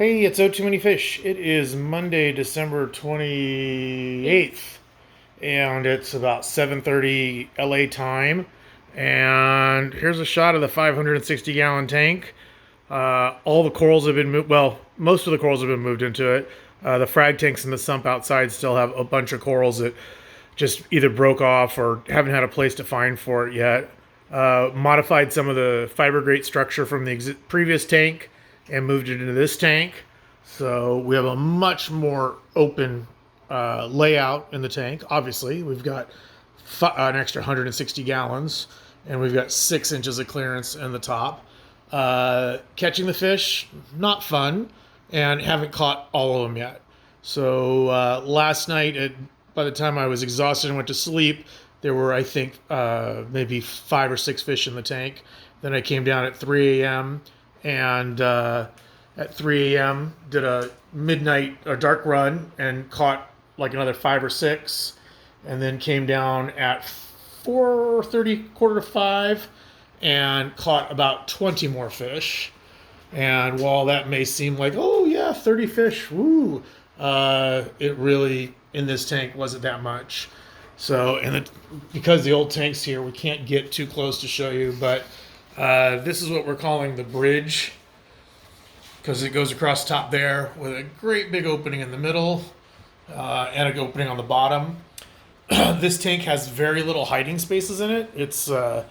Hey, it's o2manyfish. It is Monday, December 28th, and it's about 7:30 LA time. And here's a shot of the 560-gallon tank. All the corals have been moved. Well, most of the corals have been moved into it. The frag tanks in the sump outside still have a bunch of corals that just either broke off or haven't had a place to find for it yet. Modified some of the fiber grate structure from the previous tank and moved it into this tank. So we have a much more open layout in the tank. Obviously, we've got an extra 160 gallons, and we've got 6 inches of clearance in the top. Catching the fish, not fun, and haven't caught all of them yet. So last night, by the time I was exhausted and went to sleep, there were, I think, maybe 5 or 6 fish in the tank. Then I came down at 3 a.m. and at 3 a.m. did a midnight or dark run and caught like another 5 or 6, and then came down at 4:30, quarter to 5, and caught about 20 more fish. And while that may seem like, oh yeah, 30 fish, woo, it really in this tank wasn't that much. So, because the old tank's here, we can't get too close to show you, but this is what we're calling the bridge, because it goes across the top there with a great big opening in the middle and an opening on the bottom. This tank has very little hiding spaces in it. It's got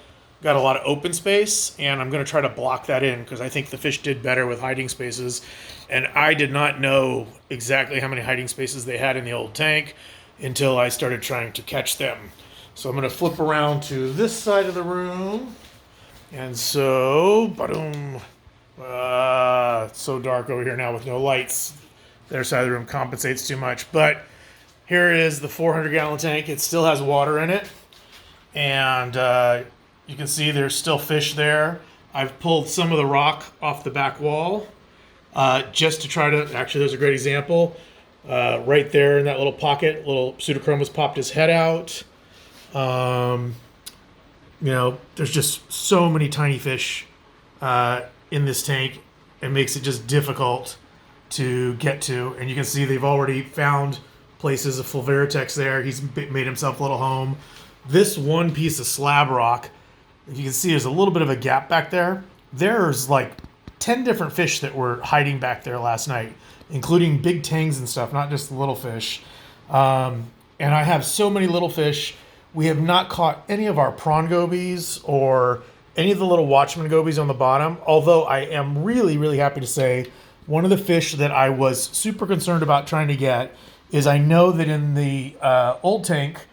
a lot of open space, and I'm going to try to block that in because I think the fish did better with hiding spaces. And I did not know exactly how many hiding spaces they had in the old tank until I started trying to catch them. So I'm going to flip around to this side of the room. And so, boom. It's so dark over here now with no lights. Their side of the room compensates too much. But here is the 400-gallon tank. It still has water in it. And you can see there's still fish there. I've pulled some of the rock off the back wall just to try to... Actually, there's a great example. Right there in that little pocket, little pseudochromis popped his head out. There's just so many tiny fish in this tank. It makes it just difficult to get to. And you can see they've already found places of Fulveratex there. He's made himself a little home. This one piece of slab rock, if you can see, there's a little bit of a gap back there. There's like 10 different fish that were hiding back there last night, including big tangs and stuff, not just the little fish. And I have so many little fish. We have not caught any of our prawn gobies or any of the little watchman gobies on the bottom, although I am really, really happy to say one of the fish that I was super concerned about trying to get is I know that in the old tank,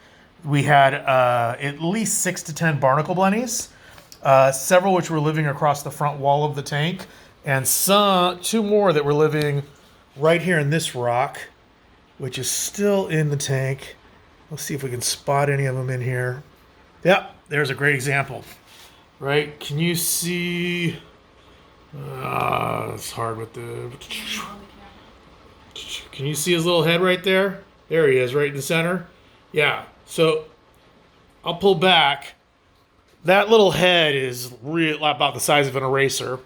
we had at least 6 to 10 barnacle blennies, several which were living across the front wall of the tank, and 2 more that were living right here in this rock, which is still in the tank. Let's see if we can spot any of them in here. Yep, there's a great example. Right? Can you see? It's hard with the... Can you see his little head right there? There he is, right in the center. Yeah, so I'll pull back. That little head is about the size of an eraser.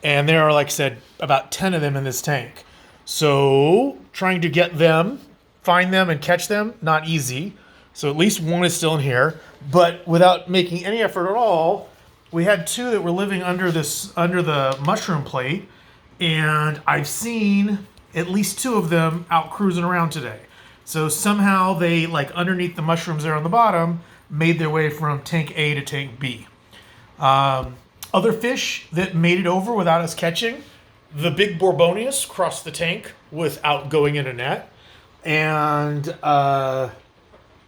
And there are, like I said, about 10 of them in this tank. So trying to get them, find them and catch them, not easy. So at least one is still in here. But without making any effort at all, we had 2 that were living under the mushroom plate. And I've seen at least 2 of them out cruising around today. So somehow they, like underneath the mushrooms there on the bottom, made their way from tank A to tank B. Other fish that made it over without us catching, the big Borbonius crossed the tank without going in a net. And there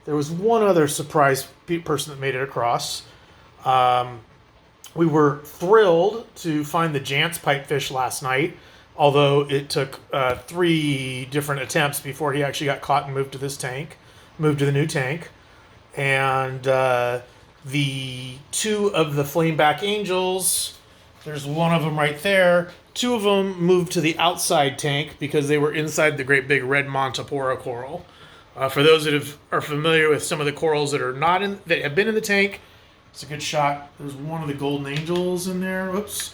was one other surprise person that made it across. We were thrilled to find the Jantz pipefish last night, although it took 3 different attempts before he actually got caught and moved to the new tank. And the 2 of the flameback angels, there's one of them right there. 2 of them moved to the outside tank because they were inside the great big red Montipora coral. For those that are familiar with some of the corals that have been in the tank, it's a good shot. There's one of the golden angels in there. Whoops.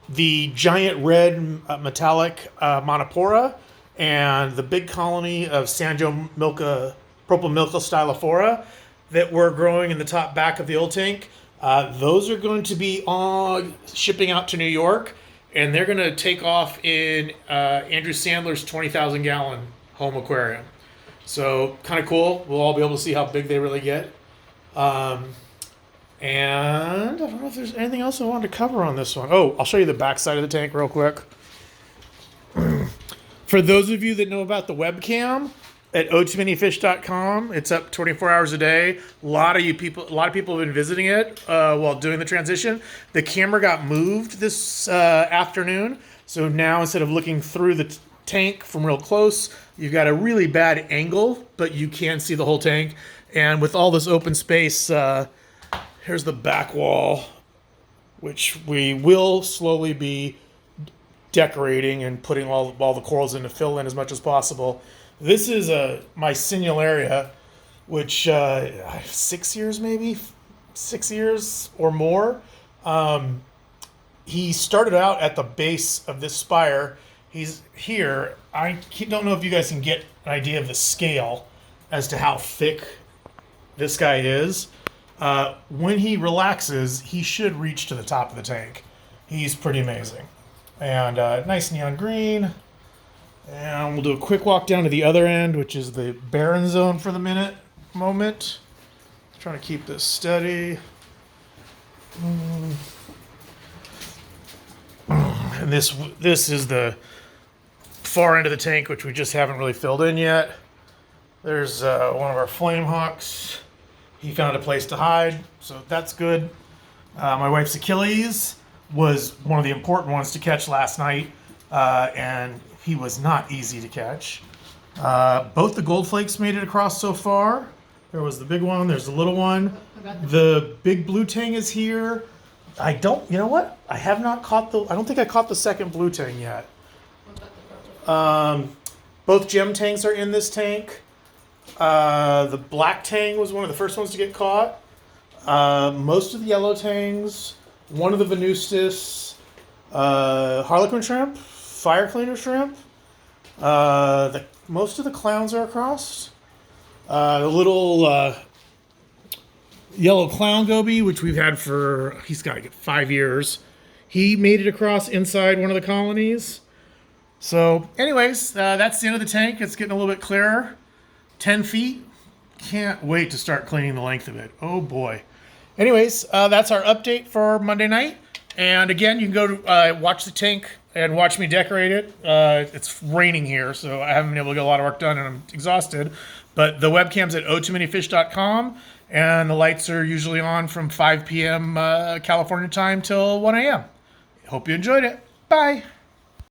the giant red metallic Monopora, and the big colony of Sanjo Milka, Propomilka stylophora that were growing in the top back of the old tank. Those are going to be on shipping out to New York, and they're going to take off in Andrew Sandler's 20,000 gallon home aquarium. So kind of cool. We'll all be able to see how big they really get. And I don't know if there's anything else I wanted to cover on this one. Oh, I'll show you the back side of the tank real quick. For those of you that know about the webcam at o2manyfish.com, it's up 24 hours a day. A lot of people have been visiting it while doing the transition. The camera got moved this afternoon, so now instead of looking through the tank from real close, you've got a really bad angle, but you can see the whole tank. And with all this open space, here's the back wall, which we will slowly be decorating and putting all the corals in to fill in as much as possible. This is my Signalaria, which 6 years maybe, 6 years or more. He started out at the base of this spire. He's here. I don't know if you guys can get an idea of the scale as to how thick this guy is. When he relaxes, he should reach to the top of the tank. He's pretty amazing. And nice neon green. And we'll do a quick walk down to the other end, which is the barren zone for the moment. Trying to keep this steady. And this is the far end of the tank, which we just haven't really filled in yet. There's one of our flame hawks. He found a place to hide, so that's good. My wife's Achilles was one of the important ones to catch last night, and he was not easy to catch. Both the gold flakes made it across so far. There was the big one, there's the little one. The big blue tang is here. You know what? I don't think I caught the second blue tang yet. Both gem tangs are in this tank. The black tang was one of the first ones to get caught. Most of the yellow tangs, one of the Venustus, harlequin shrimp, fire cleaner shrimp. Most of the clowns are across. The little yellow clown goby, which we've had he's got to get 5 years. He made it across inside one of the colonies. So anyways, that's the end of the tank. It's getting a little bit clearer. 10 feet. Can't wait to start cleaning the length of it. Oh boy. Anyways, that's our update for Monday night. And again, you can go to watch the tank and watch me decorate it. It's raining here, so I haven't been able to get a lot of work done and I'm exhausted. But the webcam's at o2manyfish.com and the lights are usually on from 5 p.m. California time till 1 a.m. Hope you enjoyed it. Bye.